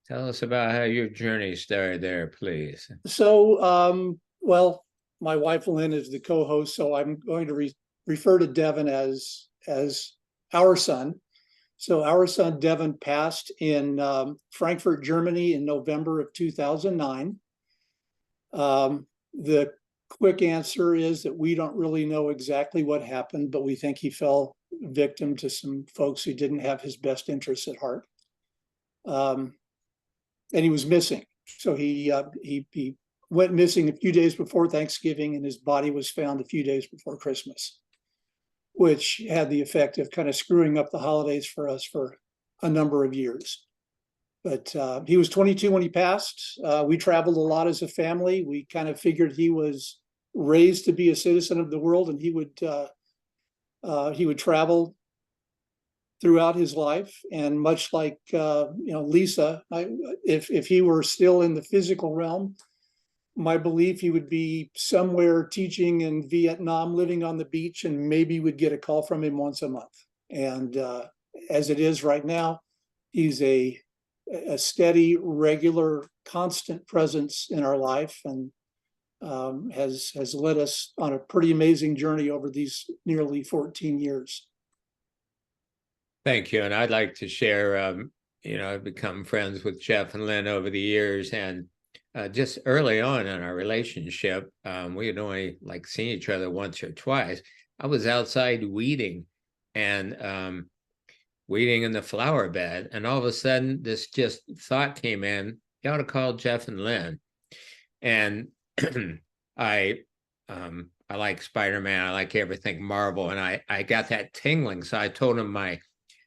tell us about how your journey started there, please. so well, my wife Lynn is the co-host, so I'm going to refer to Devin as our son. So our son Devin passed in Frankfurt, Germany in November of 2009. The quick answer is that we don't really know exactly what happened, but we think he fell victim to some folks who didn't have his best interests at heart. And he was missing. So he went missing a few days before Thanksgiving, and his body was found a few days before Christmas, which had the effect of kind of screwing up the holidays for us for a number of years. But he was 22 when he passed. We traveled a lot as a family. We kind of figured he was raised to be a citizen of the world, and he would travel throughout his life. And much like Lisa, if he were still in the physical realm, my belief he would be somewhere teaching in Vietnam, living on the beach, and maybe would get a call from him once a month. And as it is right now, he's a steady, regular, constant presence in our life, and has led us on a pretty amazing journey over these nearly 14 years. Thank you. And I'd like to share, I've become friends with Jeff and Lynn over the years, and just early on in our relationship, we had only seen each other once or twice. I was outside weeding and weeding in the flower bed, and all of a sudden this just thought came in, you ought to call Jeff and Lynn. And I like Spider-Man, I like everything Marvel, and I got that tingling. So I told him my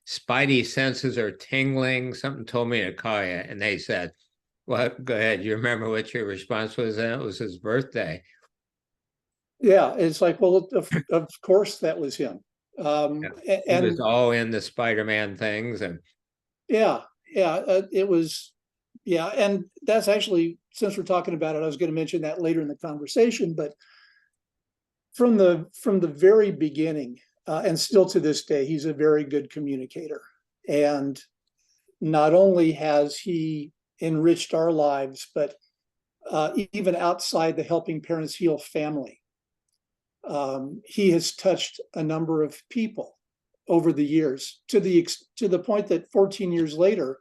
spidey senses are tingling. Something told me to call you, and they said, well, go ahead. You remember what your response was? Then it was his birthday. Yeah, it's like, well, of course that was him. And it was all in the Spider-Man things, and it was, and that's actually, since we're talking about it, I was going to mention that later in the conversation. But from the very beginning, and still to this day, he's a very good communicator. And not only has he enriched our lives, but even outside the Helping Parents Heal family, he has touched a number of people over the years, to the point that 14 years later,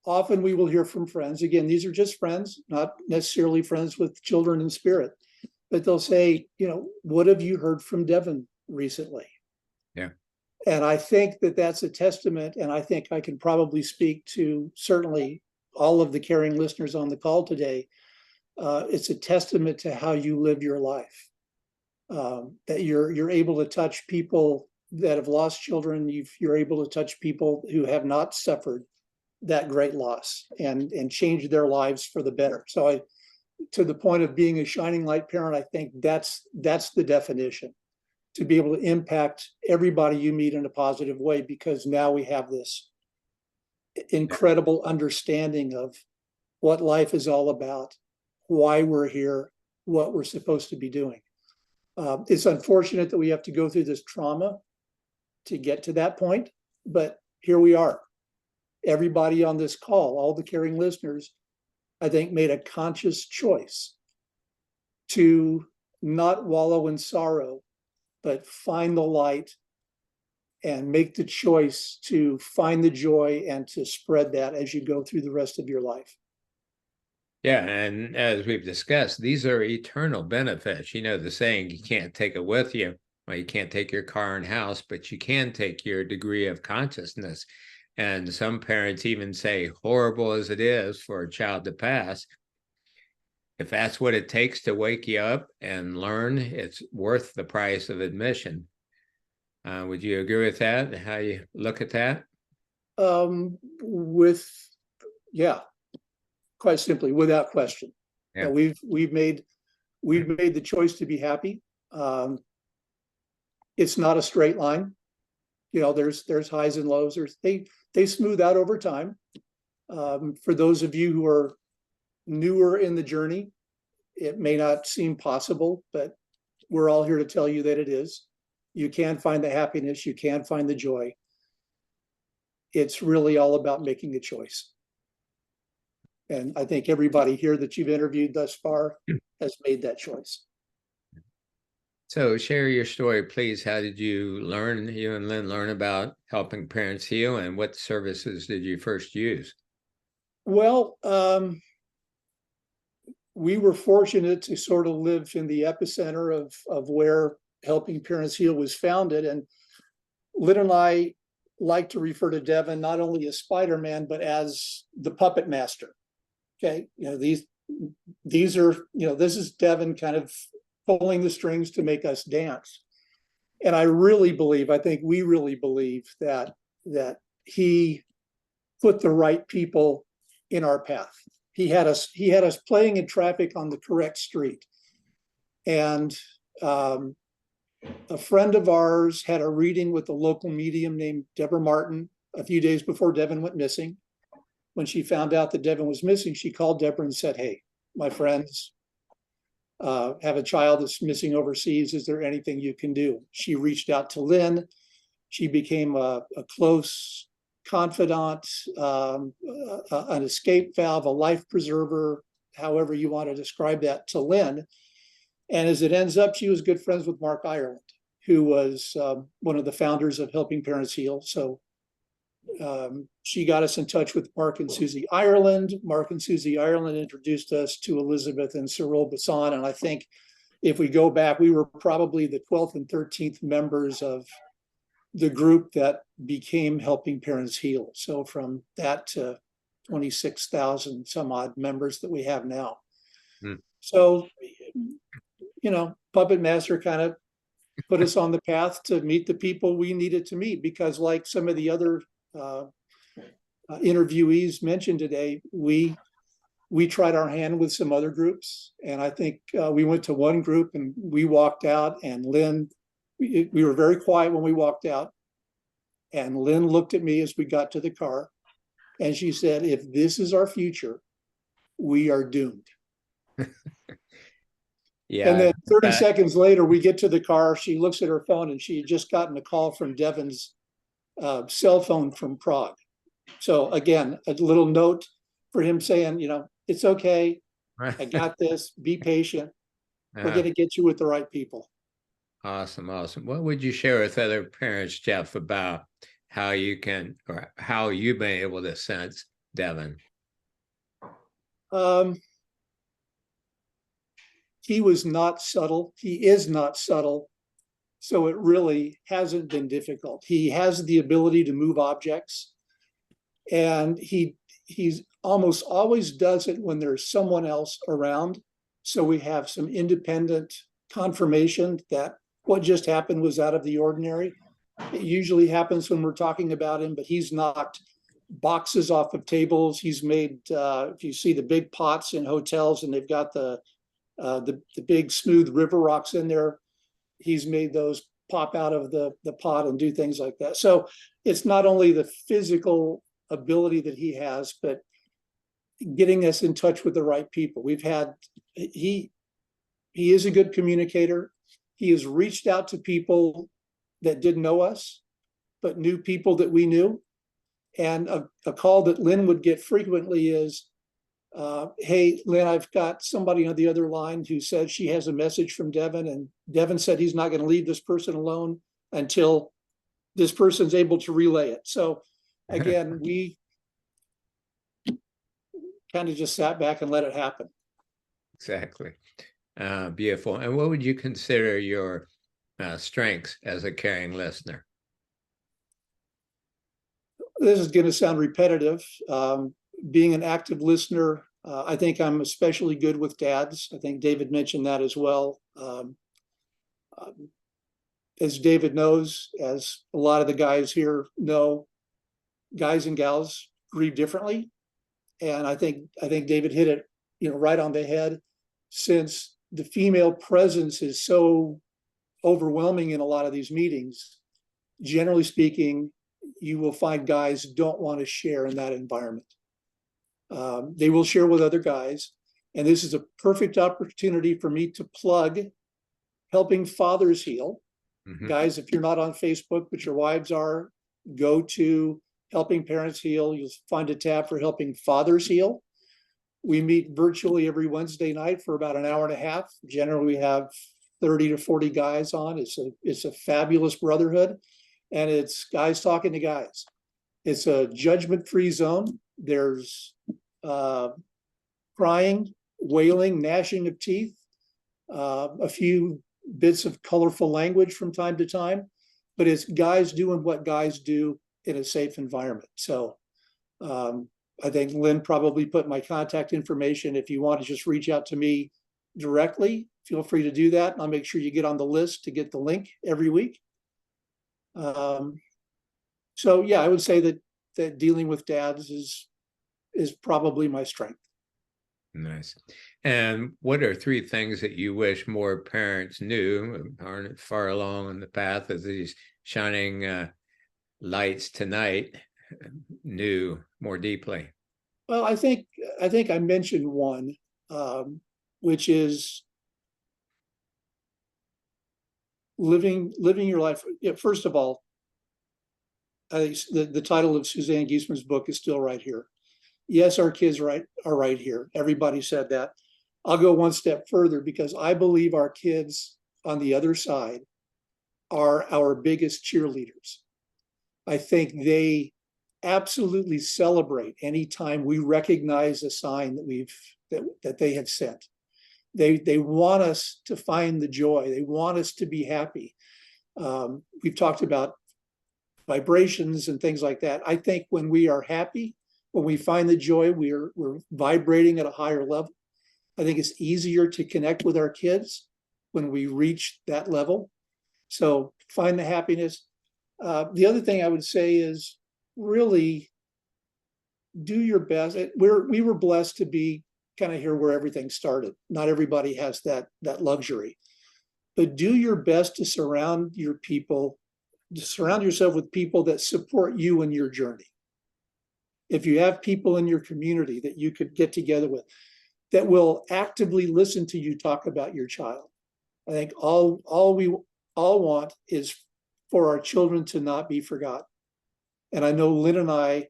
often we will hear from friends. Again, these are just friends, not necessarily friends with children in spirit, but they'll say, what have you heard from Devin recently? Yeah. And I think that that's a testament, and I think I can probably speak to certainly all of the caring listeners on the call today. It's a testament to how you live your life, that you're able to touch people that have lost children. You're able to touch people who have not suffered that great loss and change their lives for the better. So to the point of being a shining light parent, I think that's the definition, to be able to impact everybody you meet in a positive way, because now we have this incredible understanding of what life is all about, why we're here, what we're supposed to be doing. It's unfortunate that we have to go through this trauma to get to that point, but here we are. Everybody on this call, all the caring listeners, I think, made a conscious choice to not wallow in sorrow, but find the light and make the choice to find the joy and to spread that as you go through the rest of your life. Yeah, and as we've discussed, these are eternal benefits. The saying, you can't take it with you. Well, you can't take your car and house, but you can take your degree of consciousness. And some parents even say, horrible as it is for a child to pass, if that's what it takes to wake you up and learn, it's worth the price of admission. Would you agree with that? How you look at that? Yeah, quite simply, without question. Yeah. We've made the choice to be happy. It's not a straight line. There's highs and lows. They smooth out over time. For those of you who are newer in the journey, it may not seem possible, but we're all here to tell you that it is. You can find the happiness, you can find the joy. It's really all about making a choice. And I think everybody here that you've interviewed thus far has made that choice. So share your story, please. How did you and Lynn learn about helping parents heal, and what services did you first use? Well, we were fortunate to sort of live in the epicenter of where Helping Parents Heal was founded. And Lynn and I like to refer to Devin not only as Spider-Man, but as the puppet master. Okay, these are, this is Devin kind of pulling the strings to make us dance. And I think we really believe that he put the right people in our path. He had us playing in traffic on the correct street. And a friend of ours had a reading with a local medium named Deborah Martin a few days before Devin went missing. When she found out that Devin was missing, she called Deborah and said, "Hey, my friends have a child that's missing overseas. Is there anything you can do?" She reached out to Lynn. She became a close confidant, an escape valve, a life preserver, however you want to describe that, to Lynn. And as it ends up, she was good friends with Mark Ireland, who was one of the founders of Helping Parents Heal. So she got us in touch with Mark and Susie Ireland. Mark and Susie Ireland introduced us to Elizabeth and Cyril Bassan. And I think if we go back, we were probably the 12th and 13th members of the group that became Helping Parents Heal. So from that to 26,000 some odd members that we have now. So, Puppet Master kind of put us on the path to meet the people we needed to meet, because like some of the other interviewees mentioned today, we tried our hand with some other groups. And I think we went to one group and we walked out, and Lynn, we were very quiet when we walked out. And Lynn looked at me as we got to the car, and she said, "If this is our future, we are doomed." Yeah. And then 30 seconds later, we get to the car. She looks at her phone, and she had just gotten a call from Devin's cell phone from Prague. So again, a little note for him saying, "It's okay. I got this. Be patient. We're going to get you with the right people." Awesome. What would you share with other parents, Jeff, about how you've been able to sense Devin? He was not subtle. He is not subtle. So it really hasn't been difficult. He has the ability to move objects, and he's almost always does it when there's someone else around. So we have some independent confirmation that what just happened was out of the ordinary. It usually happens when we're talking about him, but he's knocked boxes off of tables. He's made, if you see the big pots in hotels and they've got the big smooth river rocks in there, he's made those pop out of the pot and do things like that. So it's not only the physical ability that he has, but getting us in touch with the right people. He is a good communicator. He has reached out to people that didn't know us, but knew people that we knew. And a call that Lynn would get frequently is, "Hey, Lynn, I've got somebody on the other line who said she has a message from Devin, and Devin said he's not going to leave this person alone until this person's able to relay it." So again, we kind of just sat back and let it happen. Exactly. Beautiful. And what would you consider your strengths as a caring listener? This is going to sound repetitive. Being an active listener, I think I'm especially good with dads. I think David mentioned that as well. As David knows, as a lot of the guys here know, guys and gals grieve differently. And I think David hit it, right on the head. Since the female presence is so overwhelming in a lot of these meetings, generally speaking, you will find guys don't want to share in that environment. They will share with other guys. And this is a perfect opportunity for me to plug Helping Fathers Heal. Guys, if you're not on Facebook, but your wives are, go to Helping Parents Heal. You'll find a tab for Helping Fathers Heal. We meet virtually every Wednesday night for about an hour and a half. Generally, we have 30 to 40 guys on. It's a fabulous brotherhood, and it's guys talking to guys. It's a judgment-free zone. There's crying, wailing, gnashing of teeth, a few bits of colorful language from time to time, but it's guys doing what guys do in a safe environment. So I think Lynn probably put my contact information. If you want to just reach out to me directly, feel free to do that. I'll make sure you get on the list to get the link every week. So yeah, I would say that dealing with dads is probably my strength. Nice. And what are 3 things that you wish more parents knew, aren't far along on the path of these shining lights tonight, knew more deeply? Well, I think I mentioned one, which is living your life. First of all, the title of Suzanne Giesmer's book is still right here. Yes, our kids are right here. Everybody said that. I'll go one step further, because I believe our kids on the other side are our biggest cheerleaders. I think they absolutely celebrate anytime we recognize a sign that they have sent. They want us to find the joy. They want us to be happy. We've talked about vibrations and things like that. I think when we are happy, when we find the joy, we're vibrating at a higher level. I think it's easier to connect with our kids when we reach that level. So find the happiness. The other thing I would say is really do your best. We were blessed to be kind of here where everything started. Not everybody has that luxury, but do your best to surround yourself with people that support you in your journey. If you have people in your community that you could get together with that will actively listen to you talk about your child, I think all we want is for our children to not be forgotten. And I know Lynn and I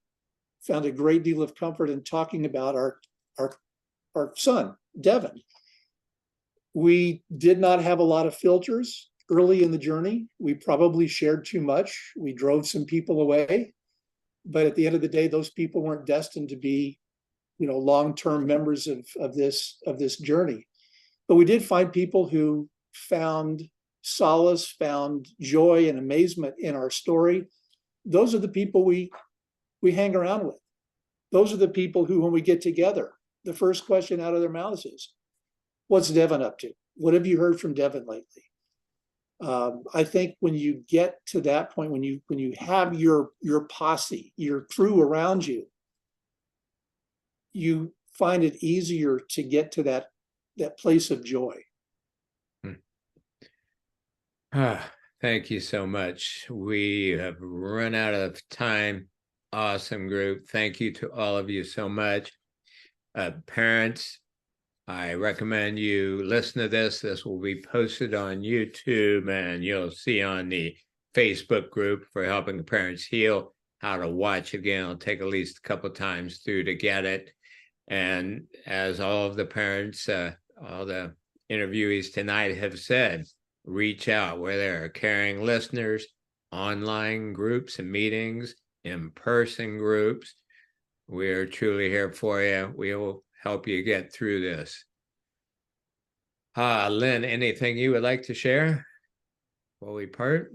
found a great deal of comfort in talking about our son, Devin. We did not have a lot of filters early in the journey. We probably shared too much. We drove some people away. But at the end of the day, those people weren't destined to be, long-term members of this journey. But we did find people who found solace, found joy and amazement in our story. Those are the people we hang around with. Those are the people who, when we get together, the first question out of their mouths is, "What's Devin up to? What have you heard from Devin lately?" I think when you get to that point, when you have your posse, your crew around you, you find it easier to get to that place of joy. Thank you so much. We have run out of time. Awesome group. Thank you to all of you so much. Parents, I recommend you listen to this. This will be posted on YouTube, and you'll see on the Facebook group for Helping Parents Heal how to watch again. It'll take at least a couple times through to get it. And as all of the parents, all the interviewees tonight have said, reach out where there are caring listeners, online groups and meetings, in-person groups. We're truly here for you. We will help you get through this. Lynn, anything you would like to share while we part?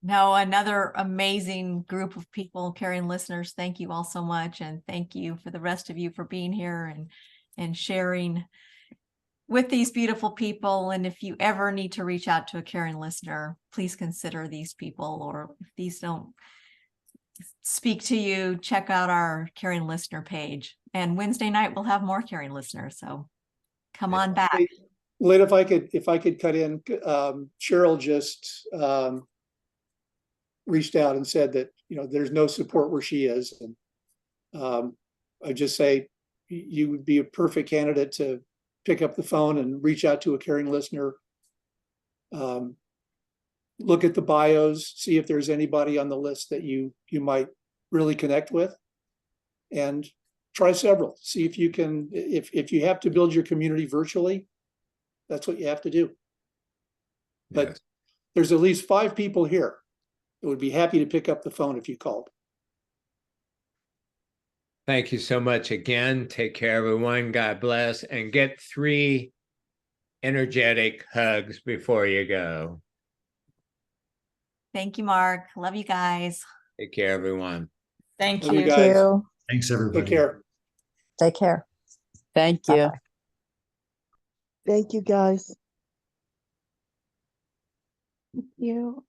No, another amazing group of people, caring listeners. Thank you all so much. And thank you for the rest of you for being here and sharing with these beautiful people. And if you ever need to reach out to a caring listener, please consider these people, or if these don't speak to you, check out our caring listener page. And Wednesday night, we'll have more caring listeners. So come on back. Hey, Lynn, if I could cut in, Cheryl just reached out and said that, there's no support where she is. And I just say you would be a perfect candidate to pick up the phone and reach out to a caring listener. Look at the bios, see if there's anybody on the list that you might really connect with, and try several. See if you can, if you have to build your community virtually, that's what you have to do. But Yes. there's at least 5 people here that would be happy to pick up the phone if you called. Thank you so much again. Take care, everyone. God bless. And get 3 energetic hugs before you go. Thank you, Mark. Love you guys. Take care, everyone. Thank Love you you. guys. Thank you. Thanks, everybody. Take care. Take care. Thank you. Bye-bye. Thank you, guys. Thank you.